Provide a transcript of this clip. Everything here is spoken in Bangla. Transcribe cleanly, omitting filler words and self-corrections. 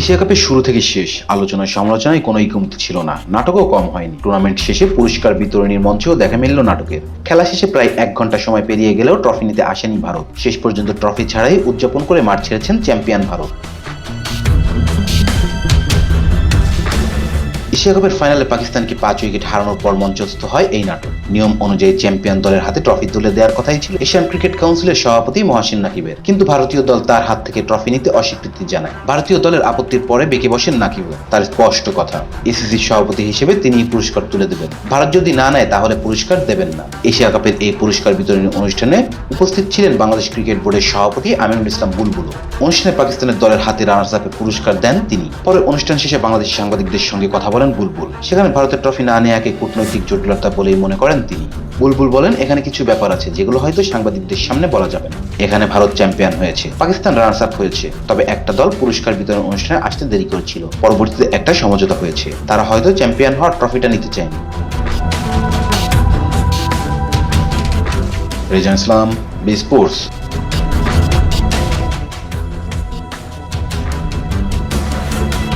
এশিয়া কাপের শুরু থেকে শেষ আলোচনা সমালোচনায় কোনো কমতি ছিল না, নাটকও কম হয়নি। টুর্নামেন্ট শেষে পুরস্কার বিতরণীর মঞ্চেও দেখা মিলল নাটকের। খেলা শেষে প্রায় 1 ঘন্টা সময় পেরিয়ে গেলেও ট্রফি নিতে আসেনি ভারত। শেষ পর্যন্ত ট্রফি ছাড়াই উদযাপন করে মাঠ ছেড়েছেন চ্যাম্পিয়ন ভারত। এশিয়া কাপের ফাইনালে পাকিস্তানকে 5 উইকেট হারানোর পর মঞ্চস্থ হয় এই নাটক। নিয়ম অনুযায়ী চ্যাম্পিয়ন দলের হাতে ট্রফি তুলে দেওয়ার কথাই ছিল এশিয়ান ক্রিকেট কাউন্সিলের সভাপতি মহাসিন নাকিবের, কিন্তু ভারতীয় দল তার হাত থেকে ট্রফি নিতে অস্বীকৃতি জানায়। ভারতীয় দলের আপত্তির পরে বেঁকে বসেন নাকিবও। তার স্পষ্ট কথা, এসিসির সভাপতি হিসেবে তিনি পুরস্কার তুলে দেবেন। ভারত যদি না নেয় তাহলে পুরস্কার দেবেন না। এশিয়া কাপের এই পুরস্কার বিতরণী অনুষ্ঠানে উপস্থিত ছিলেন বাংলাদেশ ক্রিকেট বোর্ডের সভাপতি আমিনুল ইসলাম বুলবুল। অনুষ্ঠানে পাকিস্তানের দলের হাতে রানার্স আপের পুরস্কার দেন তিনি। পরে অনুষ্ঠান শেষে বাংলাদেশি সাংবাদিকদের সঙ্গে কথা বলেন বুলবুল। সেখানে ভারতের ট্রফি না নেওয়াকে কূটনৈতিক জটিলতা বলেই মনে করেন তিনি। বুলবুল বলেন, এখানে কিছু ব্যাপার আছে যেগুলো হয়তো সাংবাদিকদের সামনে বলা যাবে না। এখানে ভারত চ্যাম্পিয়ন হয়েছে, পাকিস্তান রানার্স আপ হয়েছে, তবে একটা দল পুরস্কার বিতরণ অনুষ্ঠানে আসতে দেরি করেছিল। পরবর্তীতে একটা সমঝোতা হয়েছে, তারা হয়তো চ্যাম্পিয়ন হওয়ার ট্রফিটা নিতে চায়নি। রেজান ইসলাম, বি স্পোর্টস।